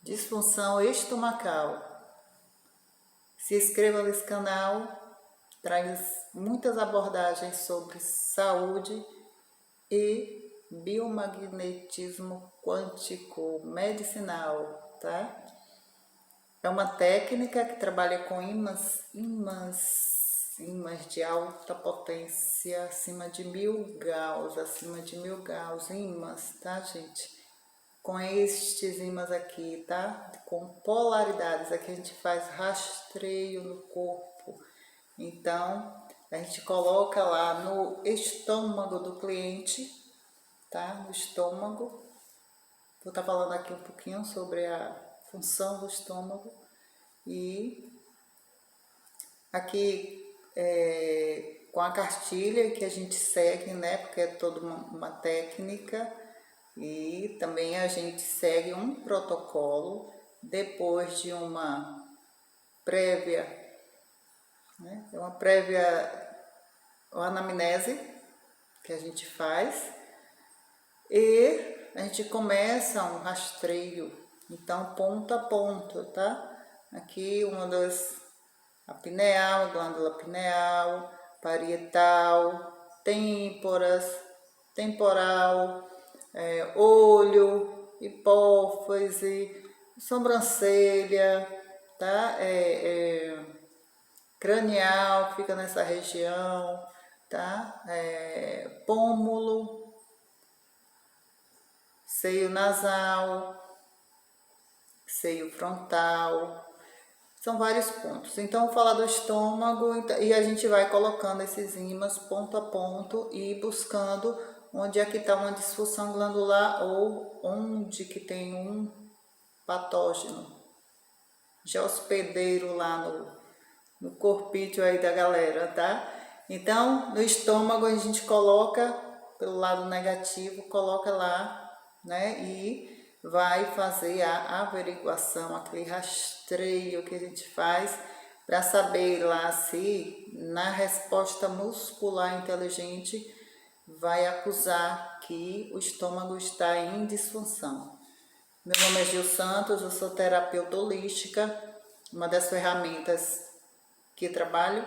disfunção estomacal. Se inscreva nesse canal, traz muitas abordagens sobre saúde e biomagnetismo quântico medicinal, tá? É uma técnica que trabalha com ímãs de alta potência, acima de 1000 graus, ímãs, tá, gente? Com estes ímãs aqui, tá? Com polaridades, aqui a gente faz rastreio no corpo. Então, a gente coloca lá no estômago do cliente, tá? No estômago. Vou estar falando aqui um pouquinho sobre a função do estômago. E aqui com a cartilha que a gente segue, né? Porque é toda uma técnica. E também a gente segue um protocolo depois de uma prévia, né? Uma anamnese que a gente faz e a gente começa um rastreio, então ponto a ponto, tá? Aqui a pineal, a glândula pineal, parietal, temporal, olho, hipófise, sobrancelha, tá? Cranial, fica nessa região, tá? Pômulo, seio nasal, seio frontal, são vários pontos. Então, vou falar do estômago e a gente vai colocando esses ímãs ponto a ponto e buscando onde é que está uma disfunção glandular ou onde que tem um patógeno já hospedeiro lá no corpício aí da galera, tá? Então, no estômago a gente coloca pelo lado negativo, coloca lá, né? E vai fazer a averiguação, aquele rastreio que a gente faz para saber lá se na resposta muscular inteligente vai acusar que o estômago está em disfunção. Meu nome é Gil Santos, eu sou terapeuta holística, uma das ferramentas que trabalho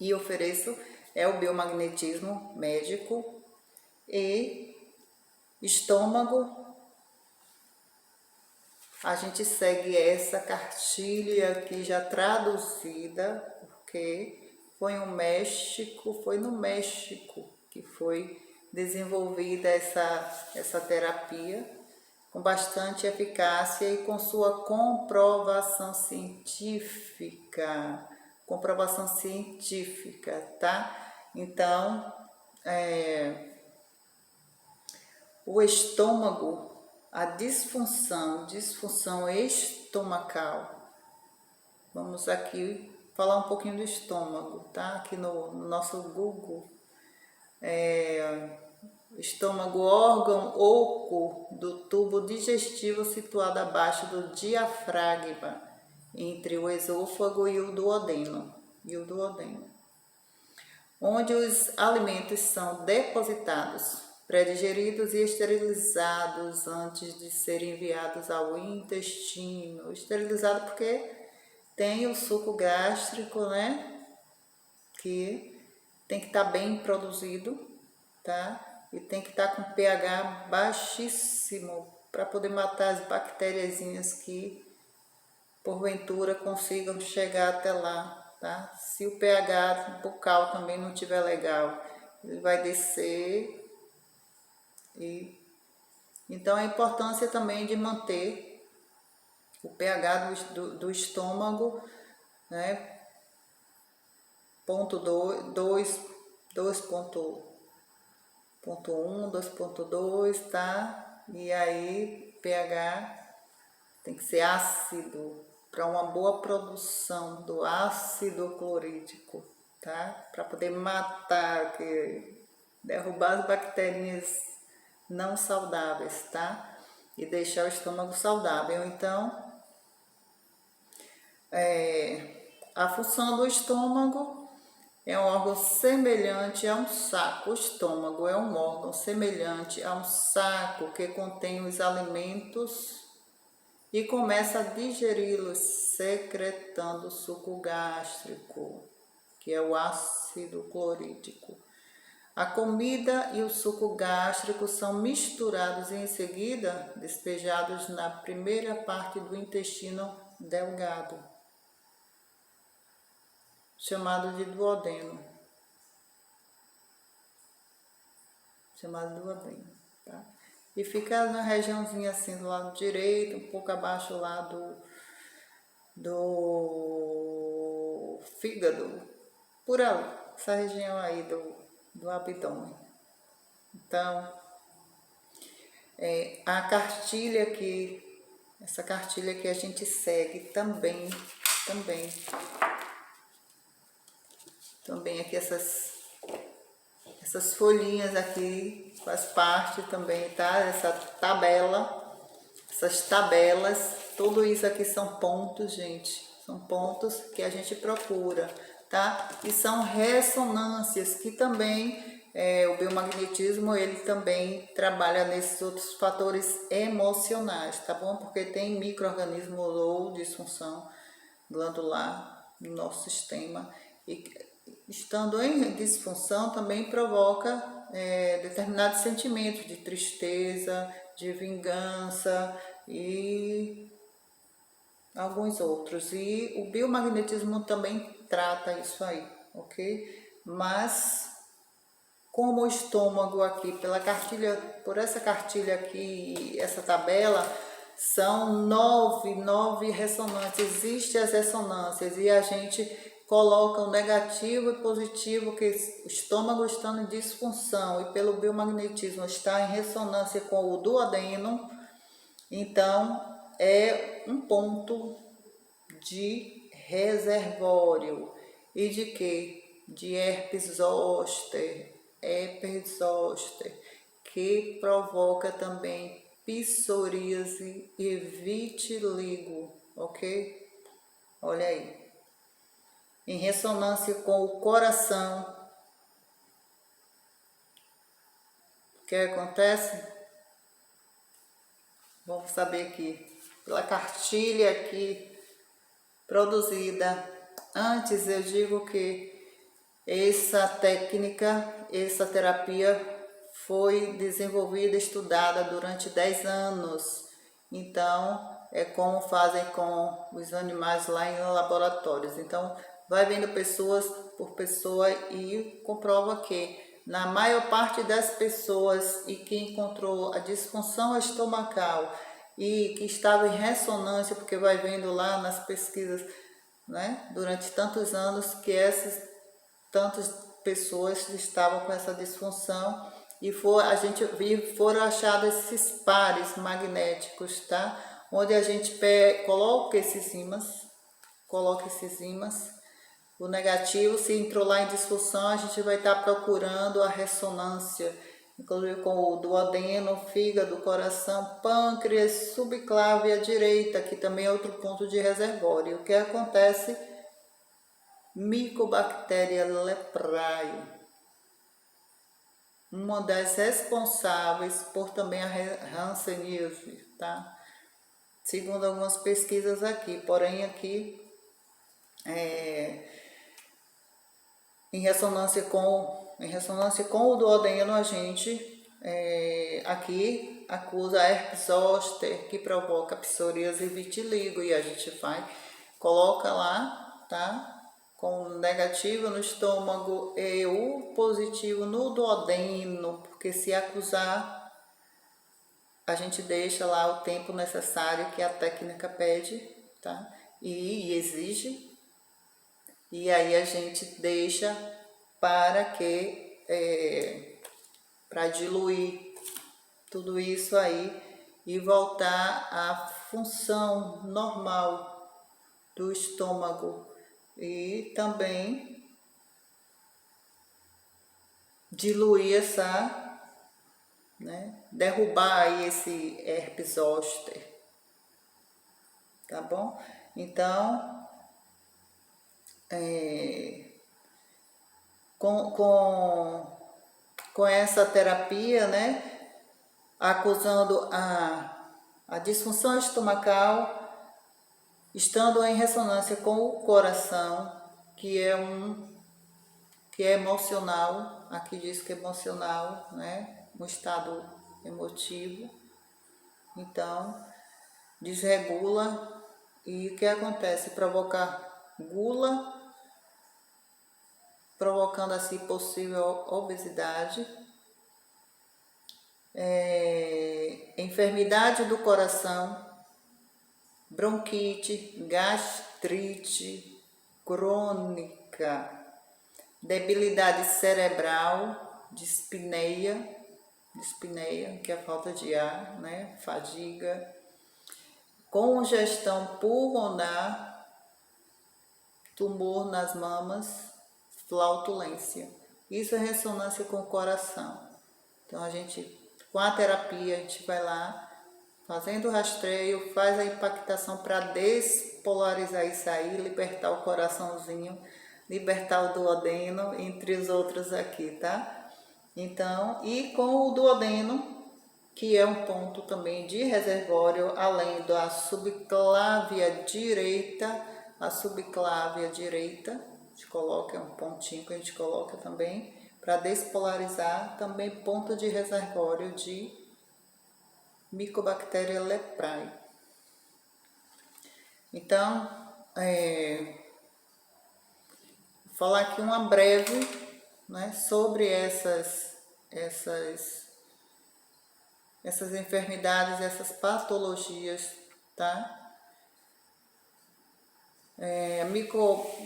e ofereço é o biomagnetismo médico e estômago. A gente segue essa cartilha aqui já traduzida, porque foi no México que foi desenvolvida essa terapia com bastante eficácia e com sua comprovação científica, tá? Então, o estômago, a disfunção estomacal. Vamos aqui falar um pouquinho do estômago, tá? Aqui no nosso Google. Estômago, órgão oco do tubo digestivo situado abaixo do diafragma, entre o esôfago e o duodeno, onde os alimentos são depositados, pré-digeridos e esterilizados antes de serem enviados ao intestino. Esterilizado porque tem o suco gástrico, né? Que tem que estar bem produzido, tá? E tem que estar com pH baixíssimo para poder matar as bactériazinhas que porventura consigam chegar até lá, tá? Se o pH bucal também não estiver legal, ele vai descer então a importância também de manter o pH do estômago, né? Ponto 2.1, 2.2, tá? E aí pH tem que ser ácido para uma boa produção do ácido clorídrico, tá? Para poder matar, derrubar as bactérias não saudáveis, tá? E deixar o estômago saudável. Então, a função do estômago é um órgão semelhante a um saco. O estômago é um órgão semelhante a um saco que contém os alimentos e começa a digeri-los, secretando o suco gástrico, que é o ácido clorídrico. A comida e o suco gástrico são misturados e em seguida despejados na primeira parte do intestino delgado, chamado de duodeno. Tá? E fica na regiãozinha assim do lado direito, um pouco abaixo lá do fígado, por ali, essa região aí do abdômen. Então, a cartilha aqui, essa cartilha que a gente segue também aqui essas folhinhas aqui faz parte também, tá? Essas tabelas, tudo isso aqui são pontos, gente, são pontos que a gente procura, tá? E são ressonâncias que também o biomagnetismo ele também trabalha nesses outros fatores emocionais, tá bom? Porque tem micro-organismo ou disfunção glandular no nosso sistema e estando em disfunção também provoca determinados sentimentos de tristeza, de vingança e alguns outros. E o biomagnetismo também trata isso aí, ok? Mas como o estômago aqui, por essa cartilha aqui, essa tabela, são nove ressonâncias, existem as ressonâncias e a gente coloca o negativo e positivo, que o estômago estando em disfunção e pelo biomagnetismo está em ressonância com o duodeno, então é um ponto de reservório e de quê? De herpes zoster, que provoca também psoríase e vitiligo, ok? Olha aí. Em ressonância com o coração, o que acontece? Vamos saber aqui, pela cartilha aqui produzida. Antes eu digo que essa técnica, essa terapia foi desenvolvida, estudada durante 10 anos. Então, é como fazem com os animais lá em laboratórios. Então, vai vendo pessoas por pessoa e comprova que na maior parte das pessoas e que encontrou a disfunção estomacal e que estava em ressonância, porque vai vendo lá nas pesquisas, né, durante tantos anos que tantas pessoas estavam com essa disfunção e a gente viu, foram achados esses pares magnéticos, tá? Onde a gente coloca esses ímãs, o negativo, se entrou lá em disfunção, a gente vai estar procurando a ressonância, inclusive com o duodeno, fígado, coração, pâncreas, subclávia direita, que também é outro ponto de reservório. O que acontece? Mycobacteria leprae, uma das responsáveis por também a hanseníase, tá? Segundo algumas pesquisas aqui, porém aqui em ressonância com o duodeno a gente aqui acusa a herpes zoster, que provoca psoríase e vitiligo, e a gente coloca lá, tá? Com negativo no estômago e o positivo no duodeno, porque se acusar, a gente deixa lá o tempo necessário que a técnica pede, tá? E exige, e aí a gente deixa para para diluir tudo isso aí e voltar à função normal do estômago. E também diluir derrubar aí esse herpes zoster, tá bom? Então, com essa terapia, né, acusando A disfunção estomacal, estando em ressonância com o coração, que é emocional, aqui diz que é emocional, né? Um estado emotivo. Então, desregula e o que acontece? Provocar gula, provocando assim possível obesidade, enfermidade do coração, bronquite, gastrite crônica, debilidade cerebral, dispneia, que é a falta de ar, né? Fadiga, congestão pulmonar, tumor nas mamas, flautulência. Isso é ressonância com o coração. Então a gente, com a terapia, a gente vai lá, fazendo o rastreio, faz a impactação para despolarizar isso aí, libertar o coraçãozinho, libertar o duodeno, entre os outros aqui, tá? Então, e com o duodeno, que é um ponto também de reservório, além da subclávia direita, a gente coloca, é um pontinho que a gente coloca também, para despolarizar, também ponto de reservório de Mycobacteria leprae. Então, vou falar aqui uma breve, né, sobre essas enfermidades, essas patologias, tá?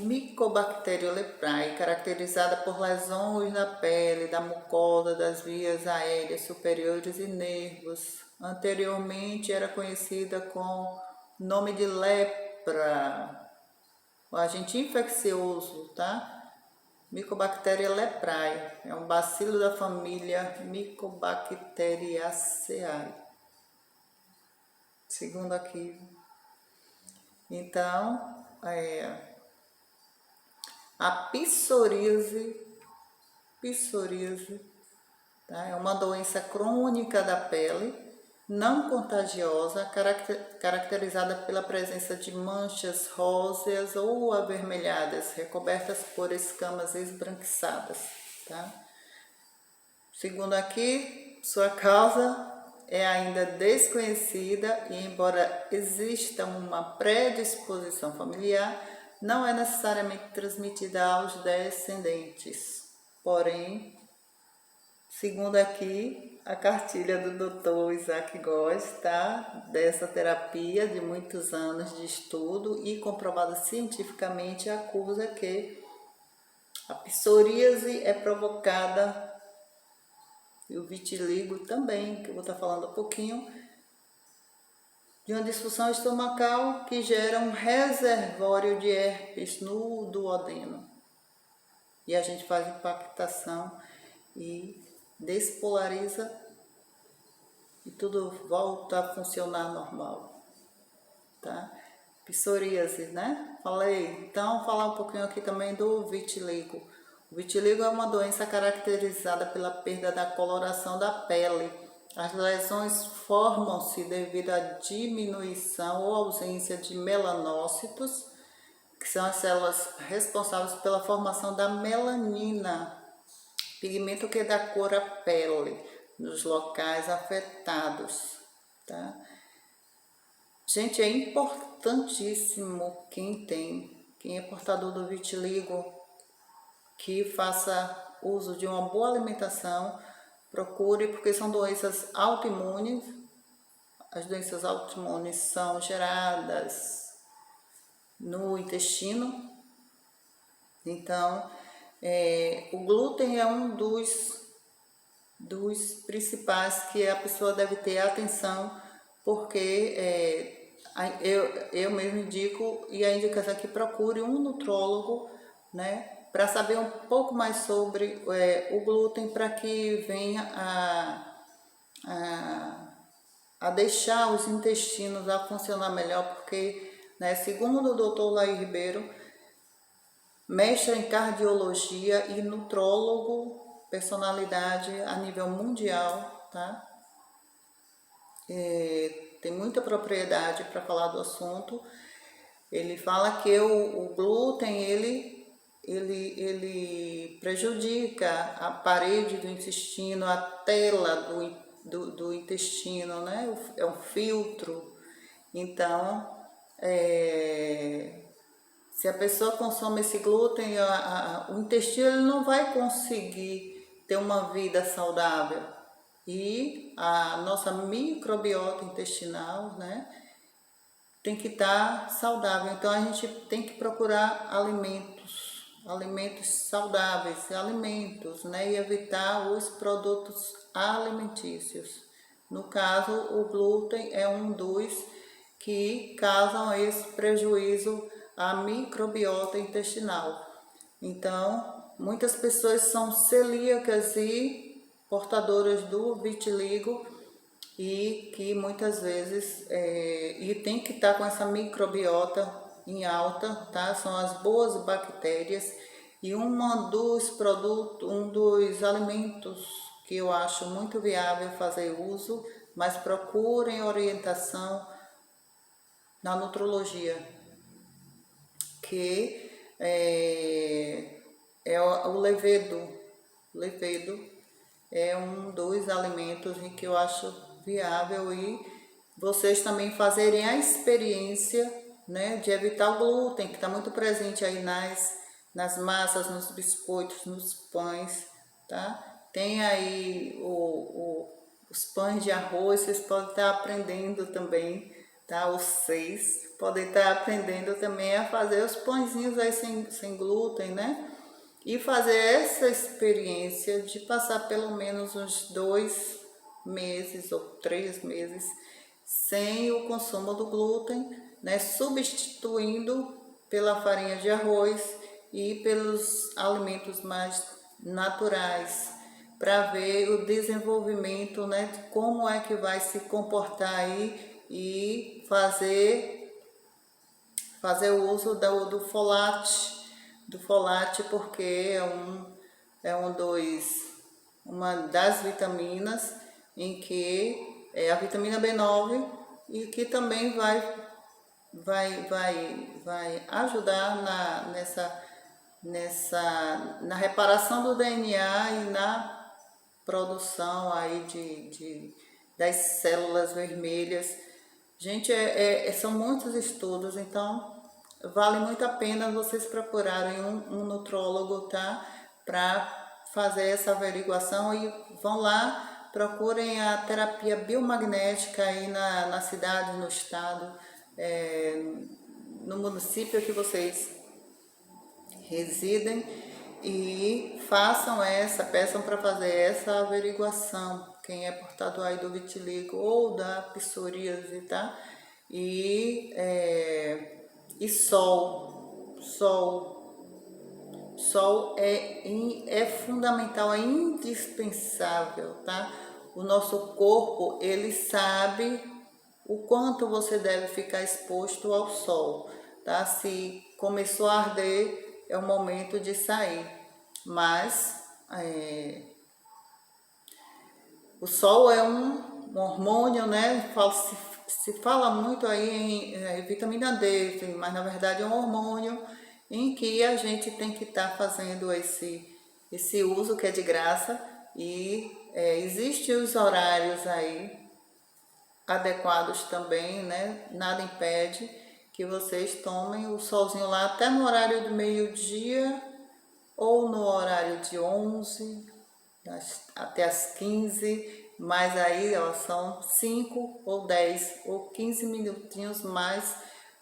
Mycobacteria leprae, caracterizada por lesões na pele, da mucosa, das vias aéreas superiores e nervos. Anteriormente era conhecida com nome de lepra, o agente infeccioso, tá? Mycobacteria leprae, é um bacilo da família Mycobacteriaceae, segundo aqui. Então, a psoríase, tá? É uma doença crônica da pele, não contagiosa, caracterizada pela presença de manchas róseas ou avermelhadas, recobertas por escamas esbranquiçadas, tá? Segundo aqui, sua causa é ainda desconhecida e, embora exista uma predisposição familiar, não é necessariamente transmitida aos descendentes. Porém, segundo aqui a cartilha do Dr. Isaac Góes, tá? Dessa terapia de muitos anos de estudo e comprovada cientificamente, acusa que a psoríase é provocada, e o vitiligo também, que eu vou estar falando um pouquinho, de uma disfunção estomacal que gera um reservório de herpes no duodeno. E a gente faz impactação e despolariza e tudo volta a funcionar normal, tá? Psoríase, né? Falei. Então, vou falar um pouquinho aqui também do vitiligo. O vitiligo é uma doença caracterizada pela perda da coloração da pele. As lesões formam-se devido à diminuição ou ausência de melanócitos, que são as células responsáveis pela formação da melanina, pigmento que dá cor à pele nos locais afetados, tá? Gente, é importantíssimo quem é portador do vitiligo, que faça uso de uma boa alimentação, procure, porque são doenças autoimunes. As doenças autoimunes são geradas no intestino. Então, o glúten é um dos principais que a pessoa deve ter atenção, porque eu mesmo indico, e a indicação é que procure um nutrólogo, né, para saber um pouco mais sobre o glúten, para que venha a deixar os intestinos a funcionar melhor, porque, né, segundo o Dr. Laí Ribeiro, mestre em cardiologia e nutrólogo, personalidade a nível mundial, tá? tem muita propriedade para falar do assunto. Ele fala que o glúten, ele prejudica a parede do intestino, a tela do intestino, né? É um filtro. Então, se a pessoa consome esse glúten, o intestino ele não vai conseguir ter uma vida saudável. E a nossa microbiota intestinal, né, tem que estar saudável. Então a gente tem que procurar alimentos saudáveis, né, e evitar os produtos alimentícios. No caso, o glúten é um dos que causam esse prejuízo à microbiota intestinal. Então, muitas pessoas são celíacas e portadoras do vitiligo e que muitas vezes e tem que estar com essa microbiota em alta, tá? São as boas bactérias e um dos alimentos que eu acho muito viável fazer uso, mas procurem orientação na nutrologia, que é o levedo. Levedo é um dos alimentos em que eu acho viável e vocês também fazerem a experiência, né, de evitar o glúten, que está muito presente aí nas massas, nos biscoitos, nos pães, tá? Tem aí os pães de arroz, vocês podem estar aprendendo também, tá? Vocês podem estar aprendendo também a fazer os pãezinhos aí sem glúten, né? E fazer essa experiência de passar pelo menos uns 2 meses ou 3 meses sem o consumo do glúten, né? Substituindo pela farinha de arroz e pelos alimentos mais naturais, para ver o desenvolvimento, né? Como é que vai se comportar aí e fazer o uso do folate, porque uma das vitaminas em que é a vitamina B9 e que também vai ajudar na reparação do DNA e na produção aí das células vermelhas. Gente, são muitos estudos, então vale muito a pena vocês procurarem um nutrólogo, tá? Para fazer essa averiguação e vão lá, procurem a terapia biomagnética aí na cidade, no estado, no município que vocês residem e peçam para fazer essa averiguação, quem é portador aí do vitiligo ou da psoríase, tá? E sol é fundamental, é indispensável, tá? O nosso corpo, ele sabe o quanto você deve ficar exposto ao sol, tá? Se começou a arder, é o momento de sair, mas o sol é um hormônio, né? Se fala muito aí em vitamina D, mas na verdade é um hormônio em que a gente tem que estar fazendo esse uso que é de graça e existem os horários aí adequados também, né? Nada impede que vocês tomem o solzinho lá até no horário do meio-dia ou no horário de 11 até as 15, mas aí são 5 ou 10 ou 15 minutinhos mais.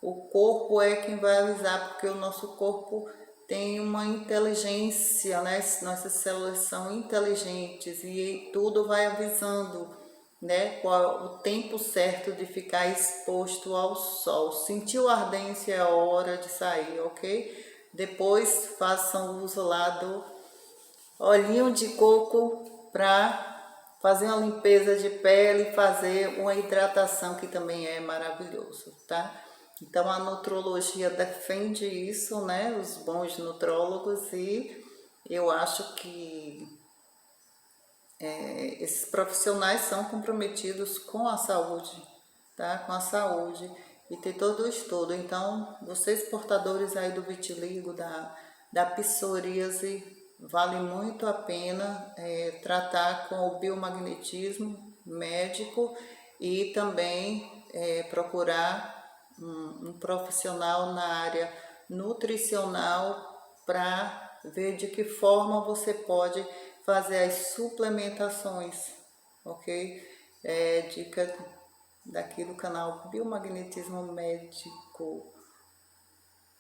O corpo é quem vai avisar, porque o nosso corpo tem uma inteligência, né? Nossas células são inteligentes e tudo vai avisando, né? Qual o tempo certo de ficar exposto ao sol. Sentiu ardência, é hora de sair, ok? Depois façam uso lá do olhinho de coco para fazer uma limpeza de pele, fazer uma hidratação, que também é maravilhoso, tá? Então a nutrologia defende isso, né? Os bons nutrólogos, e eu acho que esses profissionais são comprometidos com a saúde tá? Com a saúde e ter todo o estudo. Então, vocês portadores aí do vitiligo, da psoríase, vale muito a pena tratar com o biomagnetismo médico e também procurar um profissional na área nutricional para ver de que forma você pode fazer as suplementações, ok? Dica daqui do canal Biomagnetismo Médico.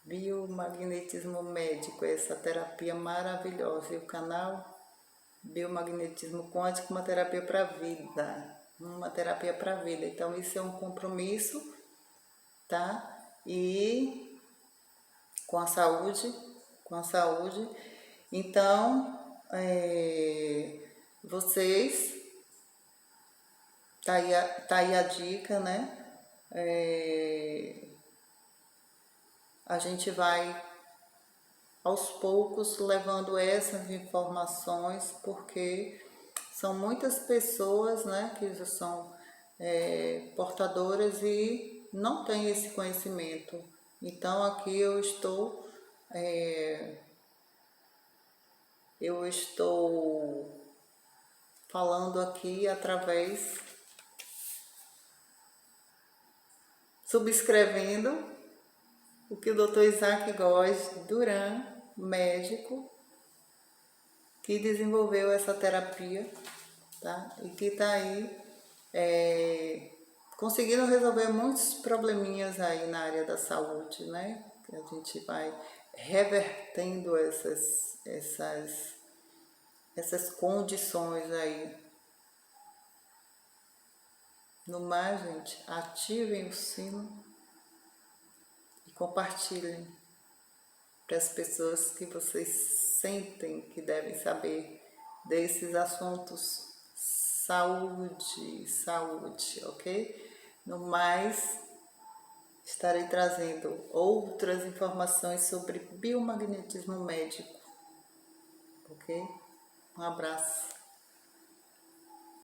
Biomagnetismo Médico, essa terapia maravilhosa. E o canal Biomagnetismo Quântico, uma terapia para a vida. Uma terapia para a vida. Então, isso é um compromisso, tá? E com a saúde, com a saúde. Então, vocês, tá aí a dica, né? A gente vai aos poucos levando essas informações, porque são muitas pessoas, né, que já são portadoras e não têm esse conhecimento. Então aqui eu estou falando aqui através, subscrevendo o que o Dr. Isaac Góes Duran, médico, que desenvolveu essa terapia, tá? E que está aí conseguindo resolver muitos probleminhas aí na área da saúde, né? Que a gente vai revertendo essas condições aí. No mais, gente, ativem o sino e compartilhem para as pessoas que vocês sentem que devem saber desses assuntos. Saúde, ok? No mais, estarei trazendo outras informações sobre biomagnetismo médico, ok? Um abraço.